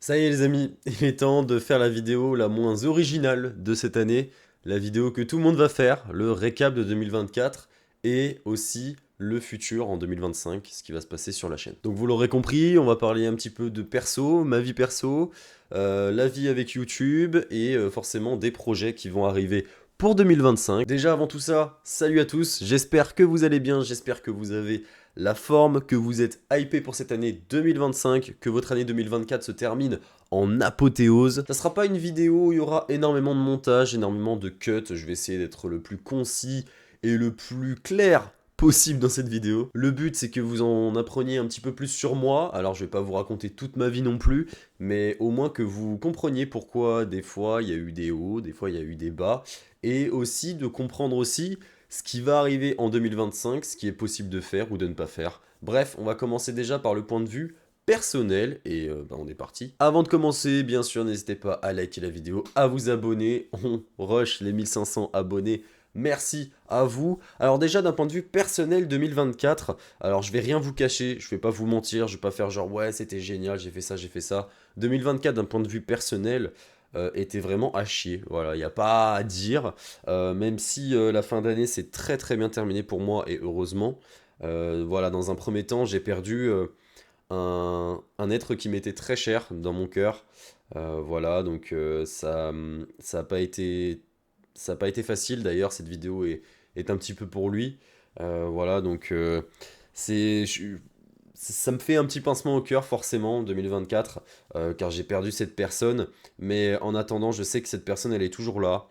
Ça y est les amis, il est temps de faire la vidéo la moins originale de cette année, la vidéo que tout le monde va faire, le récap de 2024 et aussi le futur en 2025, ce qui va se passer sur la chaîne. Donc vous l'aurez compris, on va parler un petit peu de perso, ma vie perso, la vie avec YouTube et forcément des projets qui vont arriver pour 2025. Déjà avant tout ça, salut à tous, j'espère que vous allez bien, j'espère que vous avez la forme, que vous êtes hypé pour cette année 2025, que votre année 2024 se termine en apothéose. Ça sera pas une vidéo où il y aura énormément de montage, énormément de cuts, je vais essayer d'être le plus concis et le plus clair possible dans cette vidéo. Le but c'est que vous en appreniez un petit peu plus sur moi, alors je vais pas vous raconter toute ma vie non plus, mais au moins que vous compreniez pourquoi des fois il y a eu des hauts, des fois il y a eu des bas, et aussi de comprendre aussi ce qui va arriver en 2025, ce qui est possible de faire ou de ne pas faire. Bref, on va commencer déjà par le point de vue personnel et on est parti. Avant de commencer, bien sûr, n'hésitez pas à liker la vidéo, à vous abonner. On rush les 1500 abonnés. Merci à vous. Alors déjà d'un point de vue personnel 2024, alors je vais rien vous cacher, je vais pas vous mentir, je vais pas faire genre ouais c'était génial, j'ai fait ça, j'ai fait ça. 2024 d'un point de vue personnel, était vraiment à chier. Voilà, il n'y a pas à dire. Même si la fin d'année s'est très très bien terminée pour moi et heureusement. Voilà, dans un premier temps, j'ai perdu un être qui m'était très cher dans mon cœur. Voilà, donc ça n'a pas été, ça a pas été facile. D'ailleurs, cette vidéo est un petit peu pour lui. Voilà, donc c'est, je- ça me fait un petit pincement au cœur forcément en 2024 car j'ai perdu cette personne. Mais en attendant, je sais que cette personne, elle est toujours là,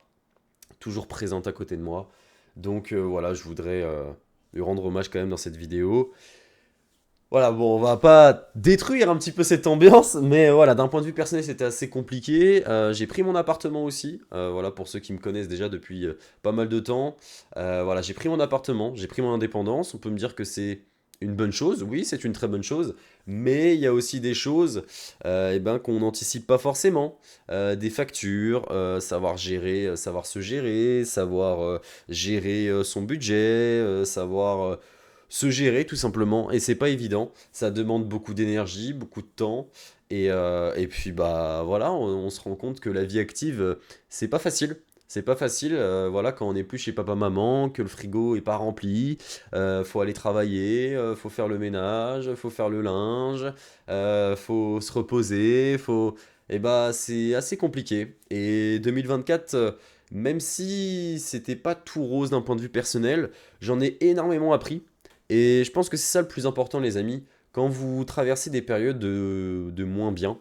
toujours présente à côté de moi. Donc voilà, je voudrais lui rendre hommage quand même dans cette vidéo. Voilà, bon, on va pas détruire un petit peu cette ambiance, mais voilà, d'un point de vue personnel, c'était assez compliqué. J'ai pris mon appartement aussi, voilà, pour ceux qui me connaissent déjà depuis pas mal de temps. Voilà, j'ai pris mon appartement, j'ai pris mon indépendance. On peut me dire que c'est une bonne chose, oui, c'est une très bonne chose, mais il y a aussi des choses eh ben, qu'on n'anticipe pas forcément. Des factures, savoir gérer, savoir se gérer, savoir gérer son budget, savoir se gérer tout simplement, et c'est pas évident, ça demande beaucoup d'énergie, beaucoup de temps, et puis bah voilà, on se rend compte que la vie active, c'est pas facile. C'est pas facile, voilà, quand on n'est plus chez papa-maman, que le frigo est pas rempli, faut aller travailler, faut faire le ménage, faut faire le linge, faut se reposer, faut... Et bah c'est assez compliqué. Et 2024, même si c'était pas tout rose d'un point de vue personnel, j'en ai énormément appris. Et je pense que c'est ça le plus important, les amis. Quand vous traversez des périodes de moins bien,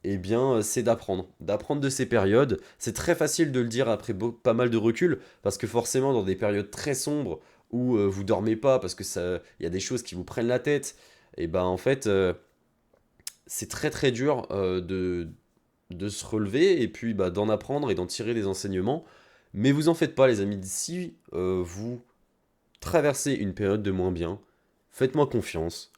eh bien, c'est d'apprendre. D'apprendre de ces périodes. C'est très facile de le dire après pas mal de recul, parce que forcément, dans des périodes très sombres où vous dormez pas, parce que ça, il y a des choses qui vous prennent la tête, et ben en fait, c'est très très dur de se relever et puis bah, d'en apprendre et d'en tirer des enseignements. Mais vous en faites pas, les amis. Si vous traversez une période de moins bien, faites-moi confiance,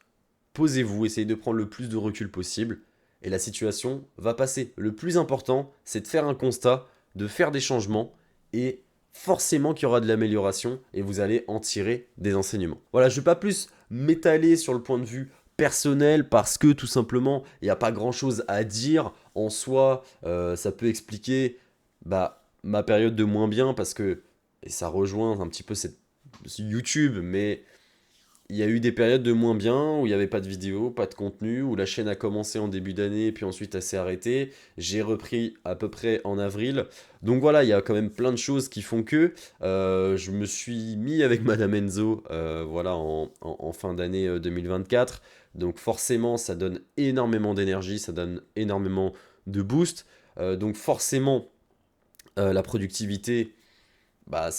posez-vous, essayez de prendre le plus de recul possible, et la situation va passer. Le plus important, c'est de faire un constat, de faire des changements, et forcément qu'il y aura de l'amélioration, et vous allez en tirer des enseignements. Voilà, je ne vais pas plus m'étaler sur le point de vue personnel, parce que tout simplement, il n'y a pas grand-chose à dire en soi. Ça peut expliquer bah, ma période de moins bien, parce que, et ça rejoint un petit peu cette YouTube, mais il y a eu des périodes de moins bien où il n'y avait pas de vidéo, pas de contenu, où la chaîne a commencé en début d'année, puis ensuite elle s'est arrêtée. J'ai repris à peu près en avril. Donc voilà, il y a quand même plein de choses qui font que je me suis mis avec Madame Enzo voilà, en fin d'année 2024. Donc forcément, ça donne énormément d'énergie, ça donne énormément de boost. Donc forcément, la productivité bah,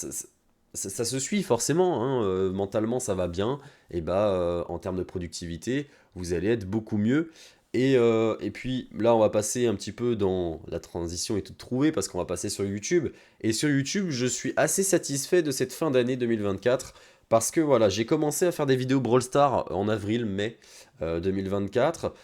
ça se suit forcément, hein, mentalement ça va bien, et bah en termes de productivité, vous allez être beaucoup mieux. Et puis là, on va passer un petit peu dans la transition et tout trouvé parce qu'on va passer sur YouTube. Et sur YouTube, je suis assez satisfait de cette fin d'année 2024 parce que voilà, j'ai commencé à faire des vidéos Brawl Stars en avril-mai 2024.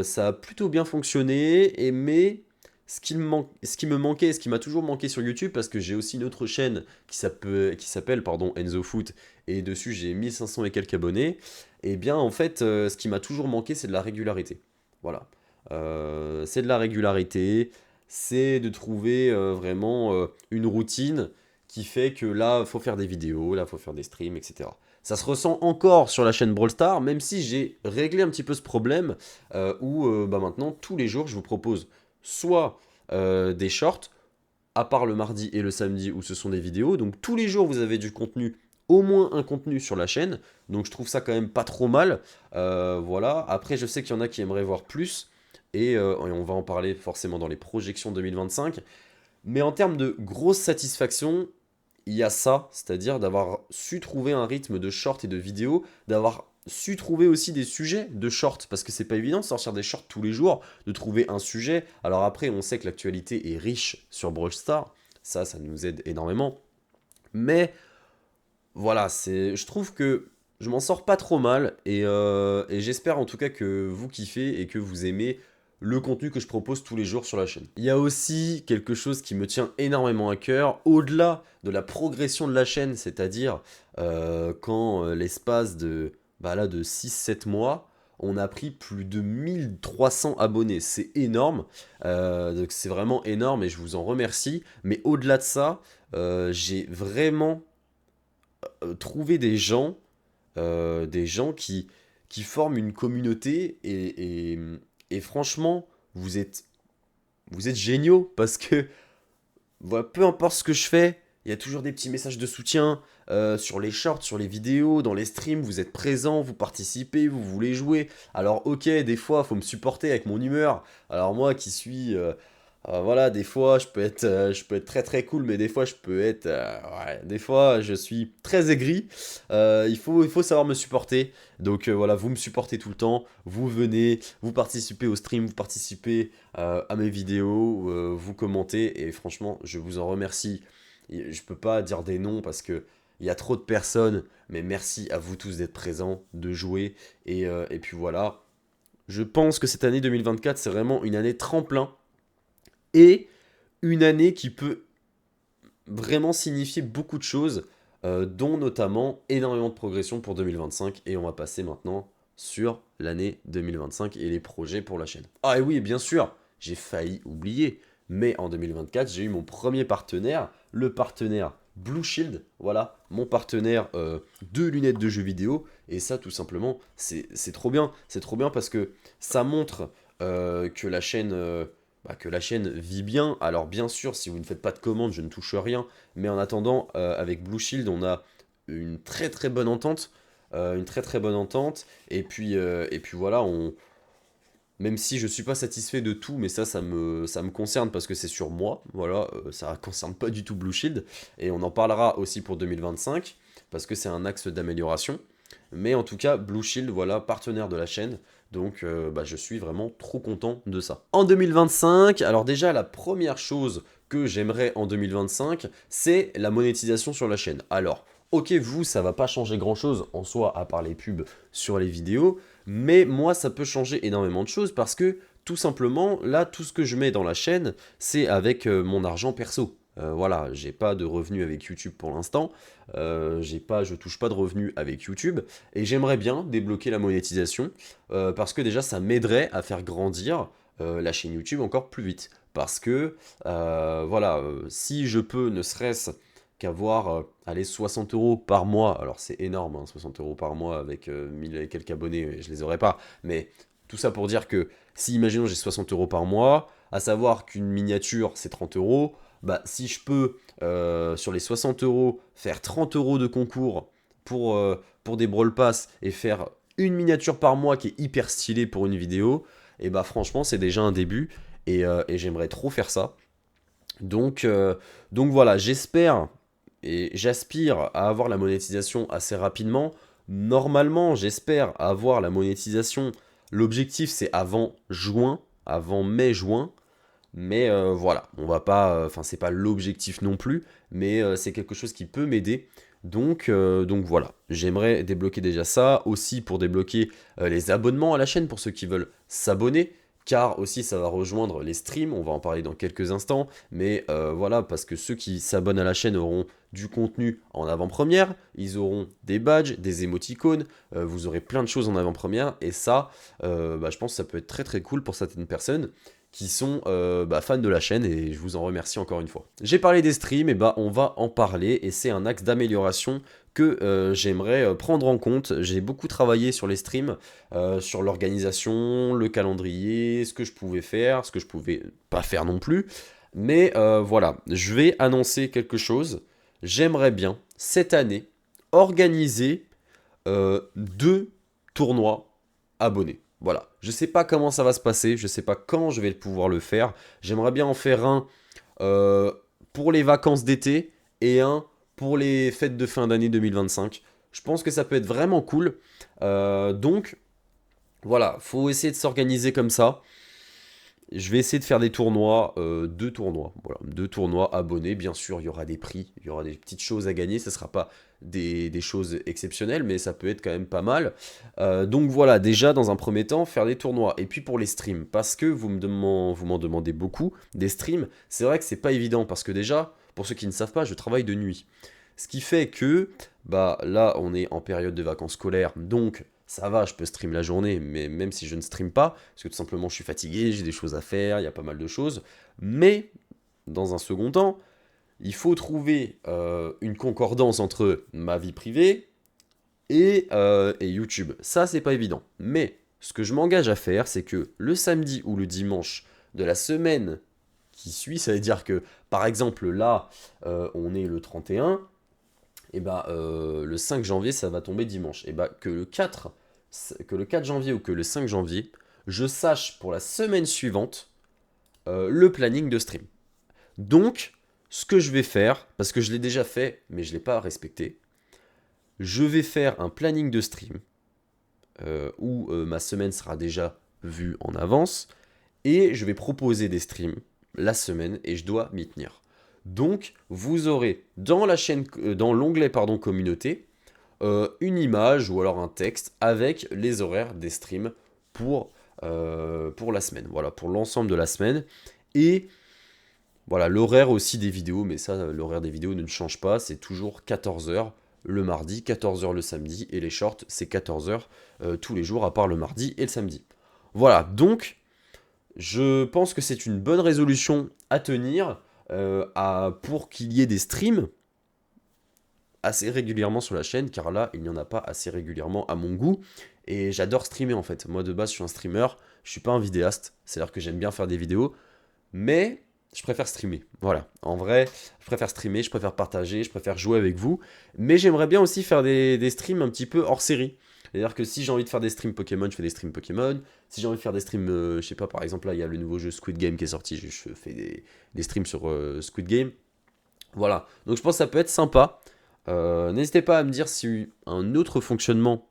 Ça a plutôt bien fonctionné, mais ce qui me manquait, ce qui m'a toujours manqué sur YouTube, parce que j'ai aussi une autre chaîne qui s'appelle pardon, Enzo Foot, et dessus j'ai 1500 et quelques abonnés, et bien en fait, ce qui m'a toujours manqué, c'est de la régularité. Voilà. c'est de la régularité, c'est de trouver vraiment une routine qui fait que là, il faut faire des vidéos, là, il faut faire des streams, etc. Ça se ressent encore sur la chaîne Brawl Stars, même si j'ai réglé un petit peu ce problème où bah maintenant, tous les jours, je vous propose soit des shorts, à part le mardi et le samedi où ce sont des vidéos. Donc tous les jours, vous avez du contenu, au moins un contenu sur la chaîne. Donc je trouve ça quand même pas trop mal. Voilà. Après, je sais qu'il y en a qui aimeraient voir plus. Et on va en parler forcément dans les projections 2025. Mais en termes de grosse satisfaction, il y a ça, c'est-à-dire d'avoir su trouver un rythme de short et de vidéo, d'avoir su trouver aussi des sujets de short, parce que c'est pas évident de sortir des shorts tous les jours, de trouver un sujet. Alors après, on sait que l'actualité est riche sur Brawl Stars, ça nous aide énormément. Mais voilà, je trouve que je m'en sors pas trop mal et j'espère en tout cas que vous kiffez et que vous aimez le contenu que je propose tous les jours sur la chaîne. Il y a aussi quelque chose qui me tient énormément à cœur, au-delà de la progression de la chaîne, c'est-à-dire quand l'espace de, bah là, de 6-7 mois, on a pris plus de 1300 abonnés. C'est énorme, donc c'est vraiment énorme et je vous en remercie. Mais au-delà de ça, j'ai vraiment trouver des gens qui forment une communauté et franchement, vous êtes géniaux parce que voilà, peu importe ce que je fais, il y a toujours des petits messages de soutien sur les shorts, sur les vidéos, dans les streams, vous êtes présents, vous participez, vous voulez jouer. Alors ok, des fois, il faut me supporter avec mon humeur. Alors moi qui suis voilà, des fois je peux être très très cool, mais des fois je peux être, ouais, des fois je suis très aigri. Il faut savoir me supporter. Donc voilà, vous me supportez tout le temps. Vous venez, vous participez au stream, vous participez à mes vidéos, vous commentez. Et franchement, je vous en remercie. Je peux pas dire des noms parce que il y a trop de personnes. Mais merci à vous tous d'être présents, de jouer. Et puis voilà. Je pense que cette année 2024, c'est vraiment une année tremplin et une année qui peut vraiment signifier beaucoup de choses, dont notamment énormément de progression pour 2025. Et on va passer maintenant sur l'année 2025 et les projets pour la chaîne. Ah et oui, bien sûr, j'ai failli oublier, mais en 2024, j'ai eu mon premier partenaire, le partenaire Blue Shield, voilà, mon partenaire de lunettes de jeux vidéo. Et ça, tout simplement, c'est trop bien. C'est trop bien parce que ça montre que la chaîne que la chaîne vit bien. Alors bien sûr, si vous ne faites pas de commandes, je ne touche rien. Mais en attendant, avec Blue Shield, on a une très très bonne entente. Une très très bonne entente. Et puis voilà, même si je ne suis pas satisfait de tout, mais ça me concerne parce que c'est sur moi. Voilà, ça ne concerne pas du tout Blue Shield. Et on en parlera aussi pour 2025 parce que c'est un axe d'amélioration. Mais en tout cas, Blue Shield, voilà, partenaire de la chaîne. Donc je suis vraiment trop content de ça. En 2025, alors déjà la première chose que j'aimerais en 2025, c'est la monétisation sur la chaîne. Alors, ok, vous, ça va pas changer grand chose en soi à part les pubs sur les vidéos, mais moi ça peut changer énormément de choses parce que tout simplement, là, tout ce que je mets dans la chaîne, c'est avec mon argent perso. Voilà, j'ai pas de revenus avec YouTube pour l'instant, je touche pas de revenus avec YouTube, et j'aimerais bien débloquer la monétisation, parce que déjà ça m'aiderait à faire grandir la chaîne YouTube encore plus vite. Parce que, voilà, si je peux ne serait-ce qu'avoir, allez, 60 euros par mois, alors c'est énorme, hein, 60 euros par mois avec 1000 et quelques abonnés, je les aurais pas, mais tout ça pour dire que si, imaginons, j'ai 60 euros par mois, à savoir qu'une miniature c'est 30 euros, bah si je peux, sur les 60 euros, faire 30 euros de concours pour des Brawl Pass et faire une miniature par mois qui est hyper stylée pour une vidéo, et bah franchement c'est déjà un début et j'aimerais trop faire ça. Donc, donc voilà, j'espère et j'aspire à avoir la monétisation assez rapidement. Normalement, j'espère avoir la monétisation. L'objectif c'est avant juin, avant mai-juin. Mais voilà, on va pas, enfin c'est pas l'objectif non plus, mais c'est quelque chose qui peut m'aider. Donc voilà, j'aimerais débloquer déjà ça, aussi pour débloquer les abonnements à la chaîne pour ceux qui veulent s'abonner, car aussi ça va rejoindre les streams, on va en parler dans quelques instants, mais voilà, parce que ceux qui s'abonnent à la chaîne auront du contenu en avant-première, ils auront des badges, des émoticônes, vous aurez plein de choses en avant-première, et ça, je pense que ça peut être très très cool pour certaines personnes qui sont fans de la chaîne, et je vous en remercie encore une fois. J'ai parlé des streams, et on va en parler, et c'est un axe d'amélioration que j'aimerais prendre en compte. J'ai beaucoup travaillé sur les streams, sur l'organisation, le calendrier, ce que je pouvais faire, ce que je pouvais pas faire non plus. Mais voilà, je vais annoncer quelque chose. J'aimerais bien, cette année, organiser 2 tournois abonnés. Voilà, je sais pas comment ça va se passer, je sais pas quand je vais pouvoir le faire. J'aimerais bien en faire un euh, pour les vacances d'été et un pour les fêtes de fin d'année 2025. Je pense que ça peut être vraiment cool. Donc, voilà, faut essayer de s'organiser comme ça. Je vais essayer de faire des tournois, 2 tournois, voilà, 2 tournois abonnés, bien sûr, il y aura des prix, il y aura des petites choses à gagner, ce ne sera pas des choses exceptionnelles, mais ça peut être quand même pas mal. Donc voilà, déjà, dans un premier temps, faire des tournois, et puis pour les streams, parce que vous m'en demandez beaucoup, des streams, c'est vrai que c'est pas évident, parce que déjà, pour ceux qui ne savent pas, je travaille de nuit. Ce qui fait que, là, on est en période de vacances scolaires, donc ça va, je peux stream la journée, mais même si je ne stream pas, parce que tout simplement je suis fatigué, j'ai des choses à faire, il y a pas mal de choses, mais dans un second temps, il faut trouver une concordance entre ma vie privée et YouTube. Ça, c'est pas évident. Mais ce que je m'engage à faire, c'est que le samedi ou le dimanche de la semaine qui suit, ça veut dire que, par exemple, là, on est le 31, le 5 janvier, ça va tomber dimanche. Que le 4 janvier ou que le 5 janvier, je sache pour la semaine suivante le planning de stream. Donc, ce que je vais faire, parce que je l'ai déjà fait, mais je ne l'ai pas respecté, je vais faire un planning de stream où ma semaine sera déjà vue en avance et je vais proposer des streams la semaine et je dois m'y tenir. Donc, vous aurez dans la chaîne, dans l'onglet communauté, une image ou alors un texte avec les horaires des streams pour la semaine. Voilà, pour l'ensemble de la semaine. Et voilà, l'horaire aussi des vidéos, mais ça, l'horaire des vidéos ne change pas, c'est toujours 14 h le mardi, 14 h le samedi, et les shorts, c'est 14 h tous les jours, à part le mardi et le samedi. Voilà, donc, je pense que c'est une bonne résolution à tenir pour qu'il y ait des streams assez régulièrement sur la chaîne, car là, il n'y en a pas assez régulièrement à mon goût. Et j'adore streamer en fait. Moi de base, je suis un streamer, je suis pas un vidéaste. C'est-à-dire que j'aime bien faire des vidéos, mais je préfère streamer. Voilà. En vrai, je préfère streamer, je préfère partager, je préfère jouer avec vous. Mais j'aimerais bien aussi faire des streams un petit peu hors série. C'est-à-dire que si j'ai envie de faire des streams Pokémon, je fais des streams Pokémon. Si j'ai envie de faire des streams, je sais pas, par exemple, là, il y a le nouveau jeu Squid Game qui est sorti. Je fais des streams sur Squid Game. Voilà. Donc je pense que ça peut être sympa. N'hésitez pas à me dire si un autre fonctionnement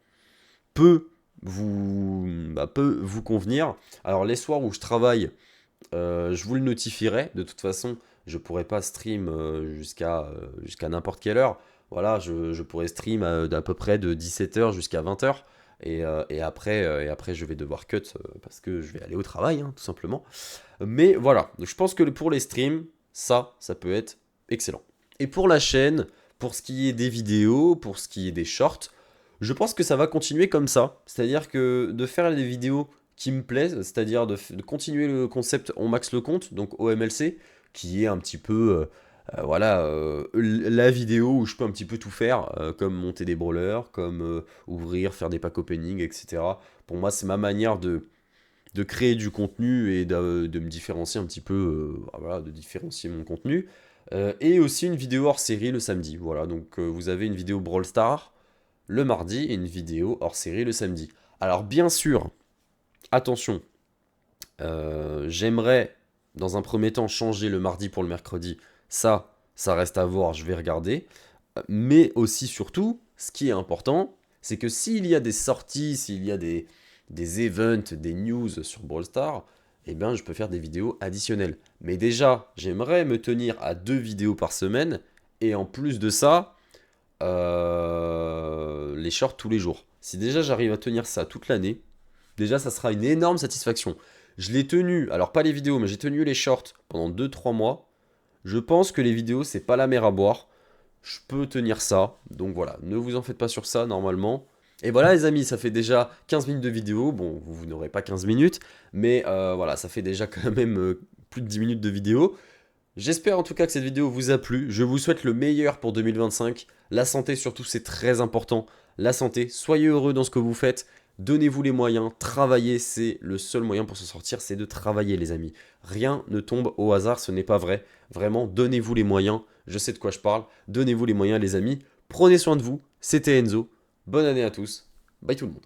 peut peut vous convenir. Alors les soirs où je travaille, je vous le notifierai. De toute façon, je pourrais pas stream jusqu'à n'importe quelle heure. Voilà, je pourrais stream d'à peu près de 17 h jusqu'à 20 h. Et après, je vais devoir cut parce que je vais aller au travail, hein, tout simplement. Mais voilà, je pense que pour les streams, ça peut être excellent. Et pour la chaîne, pour ce qui est des vidéos, pour ce qui est des shorts, je pense que ça va continuer comme ça. C'est-à-dire que de faire des vidéos qui me plaisent, c'est-à-dire de continuer le concept On Max le compte, donc OMLC, qui est un petit peu la vidéo où je peux un petit peu tout faire, comme monter des brawlers, comme ouvrir, faire des pack opening, etc. Pour moi, c'est ma manière de créer du contenu et de me différencier un petit peu, de différencier mon contenu. Et aussi une vidéo hors série le samedi. Voilà, donc vous avez une vidéo Brawl Stars le mardi et une vidéo hors série le samedi. Alors bien sûr, attention, j'aimerais dans un premier temps changer le mardi pour le mercredi. Ça reste à voir, je vais regarder. Mais aussi surtout, ce qui est important, c'est que s'il y a des sorties, s'il y a des events, des news sur Brawl Stars, eh bien, je peux faire des vidéos additionnelles. Mais déjà, j'aimerais me tenir à 2 vidéos par semaine. Et en plus de ça, les shorts tous les jours. Si déjà j'arrive à tenir ça toute l'année, déjà ça sera une énorme satisfaction. Je l'ai tenu, alors pas les vidéos, mais j'ai tenu les shorts pendant 2-3 mois. Je pense que les vidéos, c'est pas la mer à boire. Je peux tenir ça. Donc voilà, ne vous en faites pas sur ça normalement. Et voilà les amis, ça fait déjà 15 minutes de vidéo. Bon, vous n'aurez pas 15 minutes, mais voilà, ça fait déjà quand même plus de 10 minutes de vidéo. J'espère en tout cas que cette vidéo vous a plu. Je vous souhaite le meilleur pour 2025. La santé surtout, c'est très important. La santé, soyez heureux dans ce que vous faites. Donnez-vous les moyens, travaillez, c'est le seul moyen pour s'en sortir, c'est de travailler les amis. Rien ne tombe au hasard, ce n'est pas vrai. Vraiment, donnez-vous les moyens, je sais de quoi je parle. Donnez-vous les moyens les amis. Prenez soin de vous, c'était Enzo. Bonne année à tous. Bye tout le monde.